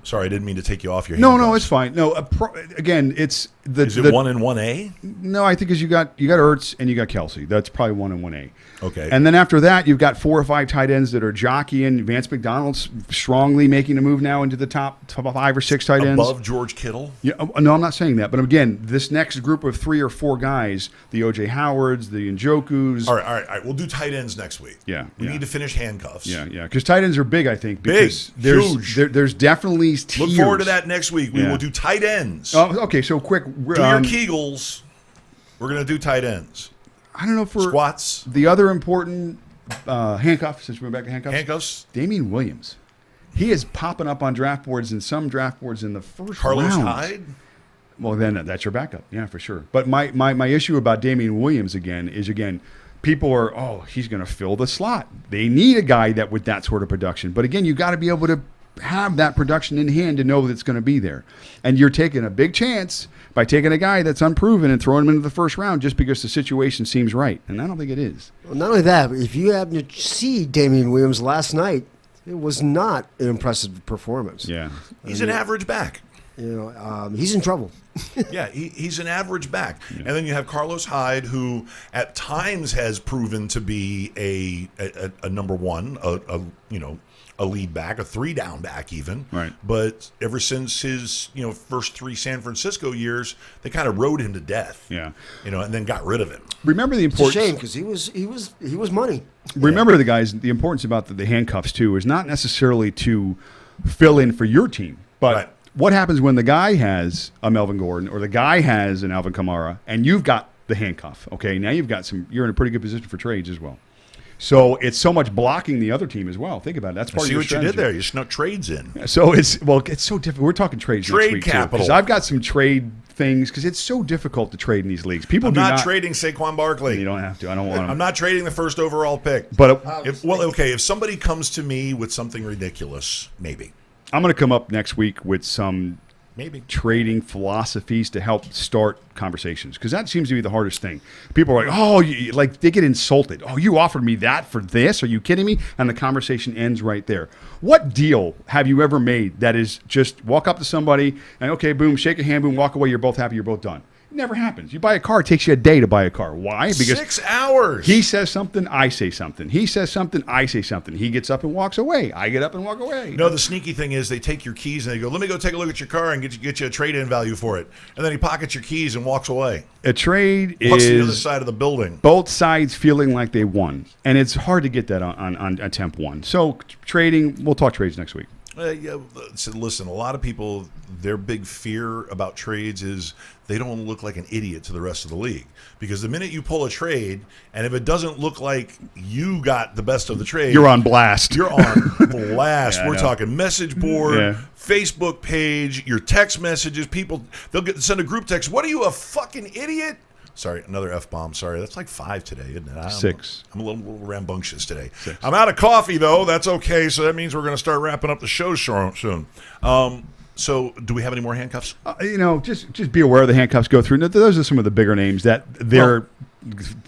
Sorry, I didn't mean to take you off your No, handcuffs. it's fine. No, again, it's the. Is it 1 and 1A? No, I think because you got Ertz and you got Kelsey. That's probably 1 and 1A. Okay. And then after that, you've got 4 or 5 tight ends that are jockeying. Vance McDonald's strongly making a move now into the top 5 or 6 tight ends. Above George Kittle? Yeah, no, I'm not saying that. But again, this next group of 3 or 4 guys, the O.J. Howards, the Njokus. All right. We'll do tight ends next week. Yeah. We need to finish handcuffs. Yeah. Because tight ends are big, I think. Because huge. There's definitely tiers. Look forward to that next week. We will do tight ends. Oh, okay, so quick. Do your Kegels. We're going to do tight ends. I don't know for squats. The other important handcuffs, since we're back to handcuffs. Damian Williams. He is popping up on draft boards and some draft boards in the first round. Carlos Hyde? Well, then that's your backup. Yeah, for sure. But my issue about Damian Williams is people are, he's going to fill the slot. They need a guy with that sort of production. But again, you got to be able to have that production in hand to know that it's going to be there. And you're taking a big chance by taking a guy that's unproven and throwing him into the first round just because the situation seems right. And I don't think it is. Well, not only that, but if you happen to see Damian Williams last night, it was not an impressive performance. Yeah. He's an average back. He's in trouble. Yeah, he's an average back. Yeah. And then you have Carlos Hyde, who at times has proven to be a number one, a lead back, a 3-down back even. Right. But ever since his first 3 San Francisco years, they kind of rode him to death. Yeah. And then got rid of him. Remember the importance. It's a shame because he was money. Remember the importance about the handcuffs too is not necessarily to fill in for your team, but right. What happens when the guy has a Melvin Gordon or the guy has an Alvin Kamara and you've got the handcuff? Okay, now you're in a pretty good position for trades as well. So it's so much blocking the other team as well. Think about it. That's part of your strategy. See what you did there. You snuck trades in. So it's so difficult. We're talking trades next week capital. Because I've got some trade things because it's so difficult to trade in these leagues. I'm not trading Saquon Barkley. You don't have to. I don't want him. I'm not trading the first overall pick. But if somebody comes to me with something ridiculous, maybe. I'm going to come up next week with some trading philosophies to help start conversations because that seems to be the hardest thing. People are like, they get insulted. Oh, you offered me that for this? Are you kidding me? And the conversation ends right there. What deal have you ever made that is just walk up to somebody and okay, boom, shake a hand, boom, walk away. You're both happy. You're both done. It never happens. You buy a car, it takes you a day to buy a car. Why? Because 6 hours. He says something, I say something. He says something, I say something. He gets up and walks away. I get up and walk away. No, the sneaky thing is they take your keys and they go, let me go take a look at your car and get you a trade-in value for it. And then he pockets your keys and walks away. A trade Puts is the other side of the building. Both sides feeling like they won. And it's hard to get that on attempt 1. So trading, we'll talk trades next week. So listen, a lot of people, their big fear about trades is they don't look like an idiot to the rest of the league. Because the minute you pull a trade, and if it doesn't look like you got the best of the trade, you're on blast. You're on blast. Yeah, We're talking message board, Yeah. Facebook page, your text messages. People, they'll send a group text. What are you, a fucking idiot? Sorry, another F-bomb. Sorry, that's like 5 today, isn't it? 6. I'm a little rambunctious today. 6. I'm out of coffee, though. That's okay. So that means we're going to start wrapping up the show soon. So do we have any more handcuffs? Just be aware of the handcuffs go through. Those are some of the bigger names that their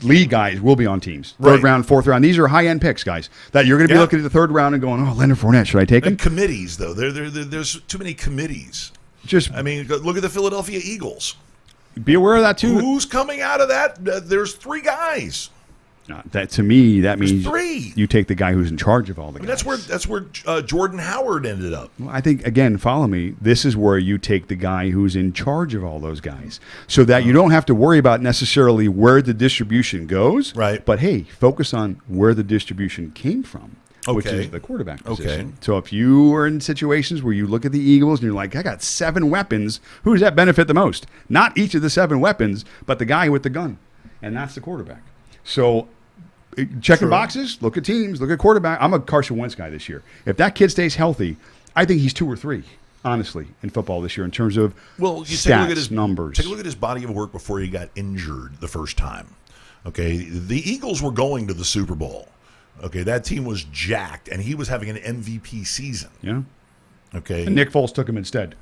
league guys will be on teams. Third round, 4th round. These are high-end picks, guys, that you're going to be looking at the 3rd round and going, Leonard Fournette, should I take him? And committees, though. There's too many committees. Look at the Philadelphia Eagles. Be aware of that, too. Who's coming out of that? There's 3 guys. To me, that means 3. You take the guy who's in charge of all the guys. That's where Jordan Howard ended up. Well, I think, again, follow me. This is where you take the guy who's in charge of all those guys so that you don't have to worry about necessarily where the distribution goes. Right. But, hey, focus on where the distribution came from. Okay. Which is the quarterback position. Okay. So if you are in situations where you look at the Eagles and you're like, I got 7 weapons, who does that benefit the most? Not each of the 7 weapons, but the guy with the gun. And that's the quarterback. So checking boxes, look at teams, look at quarterback. I'm a Carson Wentz guy this year. If that kid stays healthy, I think he's 2 or 3, honestly, in football this year in terms of stats, take a look at his numbers. Take a look at his body of work before he got injured the first time. Okay, the Eagles were going to the Super Bowl. Okay, that team was jacked, and he was having an MVP season. Yeah. Okay. And Nick Foles took him instead.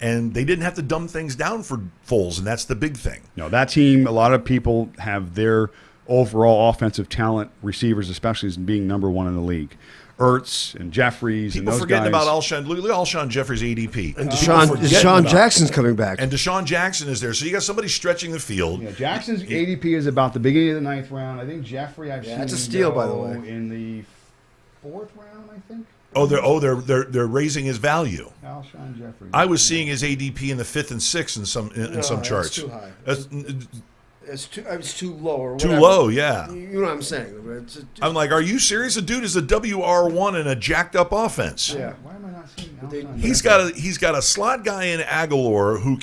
And they didn't have to dumb things down for Foles, and that's the big thing. No, that team, a lot of people have their overall offensive talent, receivers especially, as being number 1 in the league. Ertz and Jeffries People and those forgetting guys. about Alshon. Look at Alshon Jeffrey's ADP. And People forgetting Deshaun about- Jackson's coming back. And Deshaun Jackson is there. So you got somebody stretching the field. Yeah, Jackson's ADP is about the beginning of the 9th round. I think Jeffrey, I've seen that's a him steal, by the go way. in the 4th round, I think. They're raising his value. Alshon Jeffrey. I was seeing his ADP in the 5th and 6th in some that's charts. too high. That's It's too low or too whatever. low, yeah. You know what I'm saying? I'm like, are you serious? The dude is a WR1 in a jacked up offense. Yeah. Why am I not seeing they- Alshon? He's got a slot guy in Aguilar who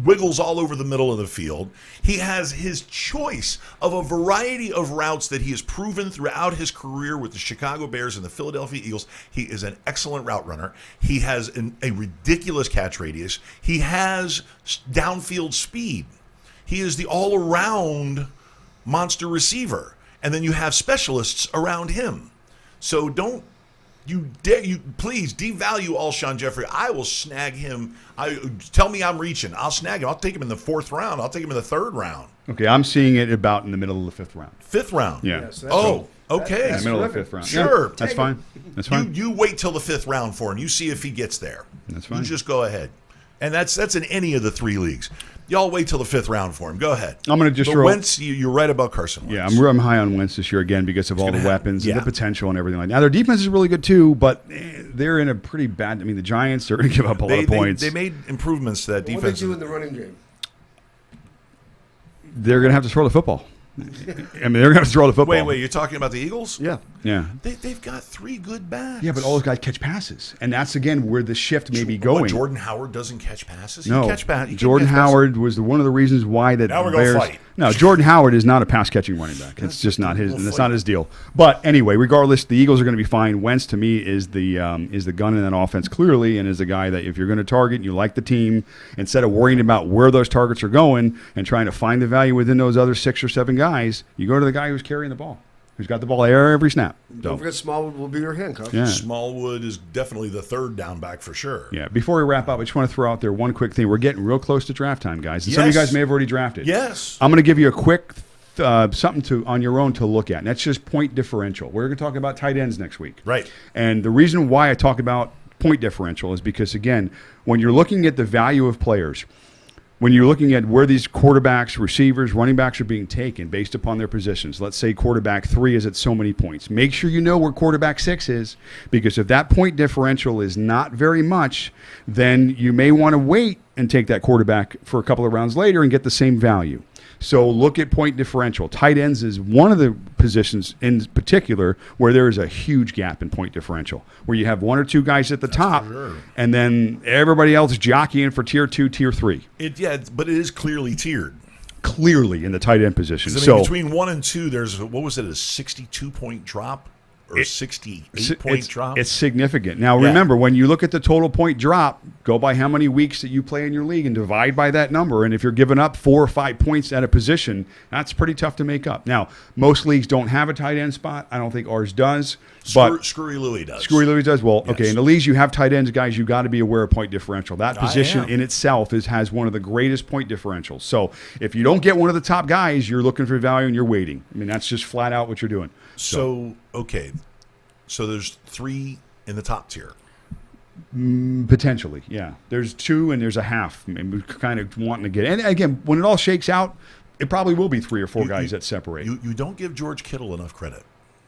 wiggles all over the middle of the field. He has his choice of a variety of routes that he has proven throughout his career with the Chicago Bears and the Philadelphia Eagles. He is an excellent route runner. He has a ridiculous catch radius. He has downfield speed. He is the all-around monster receiver. And then you have specialists around him. So don't you please devalue Alshon Jeffrey. I will snag him. Tell me I'm reaching. I'll snag him. I'll take him in the 4th round. I'll take him in the 3rd round. Okay, I'm seeing it about in the middle of the 5th round. 5th round. Yeah. Yes, Okay. Yeah, middle of the 5th round. Sure. Yeah, that's fine. That's fine. You wait till the 5th round for him. You see if he gets there. That's fine. You just go ahead. And that's in any of the 3 leagues. Y'all wait till the 5th round for him. Go ahead. I'm going to just But throw. Wentz, you're right about Carson Wentz. Yeah, I'm high on Wentz this year again because of all the gonna weapons happen. and the Yeah. potential and everything like that. Now, their defense is really good too, but they're in a pretty bad. I mean, the Giants are going to give up a lot of points. They made improvements to that What do they defense. do in the running game? They're going to have to throw the football. I mean, they're going to have to throw the football. Wait, you're talking about the Eagles? Yeah. Yeah. They've got 3 good backs. Yeah, but all those guys catch passes, and that's again where the shift may be What, going. Jordan Howard doesn't catch passes? He No, can catch he can Jordan catch passes. Howard was one of the reasons why that Now we're the gonna Bears. fight. No, Jordan Howard is not a pass catching running back. It's just not his. That's not his deal. But anyway, regardless, the Eagles are going to be fine. Wentz to me is the gun in that offense clearly, and is the guy that if you're going to target and you like the team, instead of worrying about where those targets are going and trying to find the value within those other 6 or 7 guys, you go to the guy who's carrying the ball, who's got the ball every snap. Don't forget Smallwood will be your handcuff. Yeah. Smallwood is definitely the 3rd down back for sure. Yeah. Before we wrap up, I just want to throw out there one quick thing. We're getting real close to draft time, guys. And some of you Yes. guys may have already drafted. Yes. I'm going to give you a quick something on your own to look at. And that's just point differential. We're going to talk about tight ends next week. Right. And the reason why I talk about point differential is because, again, when you're looking at the value of players, when you're looking at where these quarterbacks, receivers, running backs are being taken based upon their positions, let's say quarterback 3 is at so many points. Make sure you know where quarterback 6 is, because if that point differential is not very much, then you may want to wait and take that quarterback for a couple of rounds later and get the same value. So look at point differential. Tight ends is one of the positions in particular where there is a huge gap in point differential, where you have 1 or 2 guys at the top, and then everybody else jockeying for tier 2, tier 3. But it is clearly tiered. Clearly in the tight end position. 'Cause, I mean, between 1 and 2, there's what was it, a 62-point drop or 68-point drop? It's significant. Now, Yeah. remember, when you look at the total point drop, go by how many weeks that you play in your league and divide by that number. And if you're giving up 4 or 5 points at a position, that's pretty tough to make up. Now, most leagues don't have a tight end spot. I don't think ours does. But Screwy Louie does. Screwy Louie does. Well, Yes. okay. In the leagues you have tight ends, guys, you got to be aware of point differential. That I position am. in itself has one of the greatest point differentials. So if you don't get one of the top guys, you're looking for value and you're waiting. I mean, that's just flat out what you're doing. So there's 3 in the top tier. Potentially, yeah. There's 2 and there's a half. And we're kind of wanting to get. And again, when it all shakes out, it probably will be 3 or 4 guys that separate. You don't give George Kittle enough credit.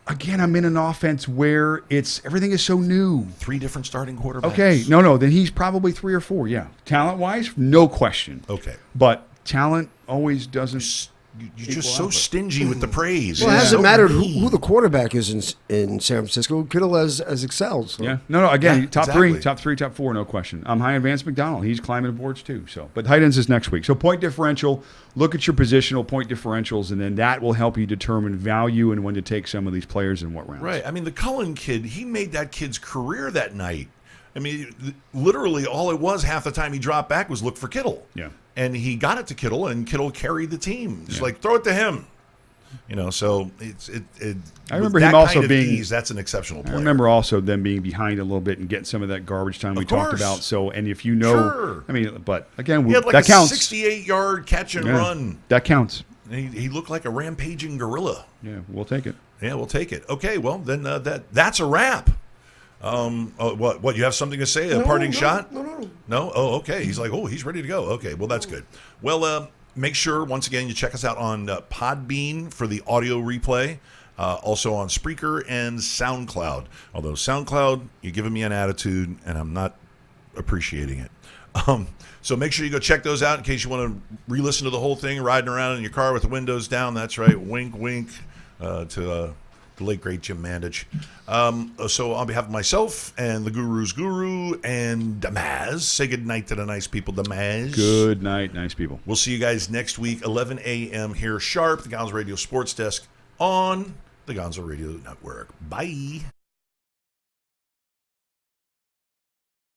Again, I'm in an offense where everything is so new. 3 different starting quarterbacks. Okay, no, then he's probably 3 or 4. Yeah, talent-wise, no question. Okay. But talent always doesn't. You're just so stingy with the praise. Well, it You're hasn't so mattered mean. who the quarterback is in San Francisco. Kittle has excelled. So. Yeah, no. Again, Yeah, top exactly. 3, top 4, no question. I'm high on Vance McDonald. He's climbing the boards too. So, but tight ends is next week. So point differential. Look at your positional point differentials, and then that will help you determine value and when to take some of these players in what rounds. Right. I mean, the Cullen kid, he made that kid's career that night. I mean, literally all it was half the time he dropped back was look for Kittle. Yeah. And he got it to Kittle, and Kittle carried the team. It's like, throw it to him. So I remember with him that also kind of being. ease, that's an exceptional player. I remember also them being behind a little bit and getting some of that garbage time we talked course. about. So, and if you know, Sure. I mean, but again, He had like that a counts. 68-yard catch and Yeah, run. that counts. He looked like a rampaging gorilla. Yeah, we'll take it. Yeah, we'll take it. Okay, well, then that's a wrap. What? You have something to say? A parting shot? No. No? Oh, okay. He's like, he's ready to go. Okay, well, that's good. Well, make sure, once again, you check us out on Podbean for the audio replay. Also on Spreaker and SoundCloud. Although SoundCloud, you're giving me an attitude, and I'm not appreciating it. So make sure you go check those out in case you want to re-listen to the whole thing, riding around in your car with the windows down. That's right. Wink, wink to the late, great Jim Mandich. So on behalf of myself and the Guru's Guru and Damaz, say good night to the nice people, Damaz. Good night, nice people. We'll see you guys next week, 11 a.m. here sharp, the Gonzo Radio Sports Desk on the Gonzo Radio Network. Bye.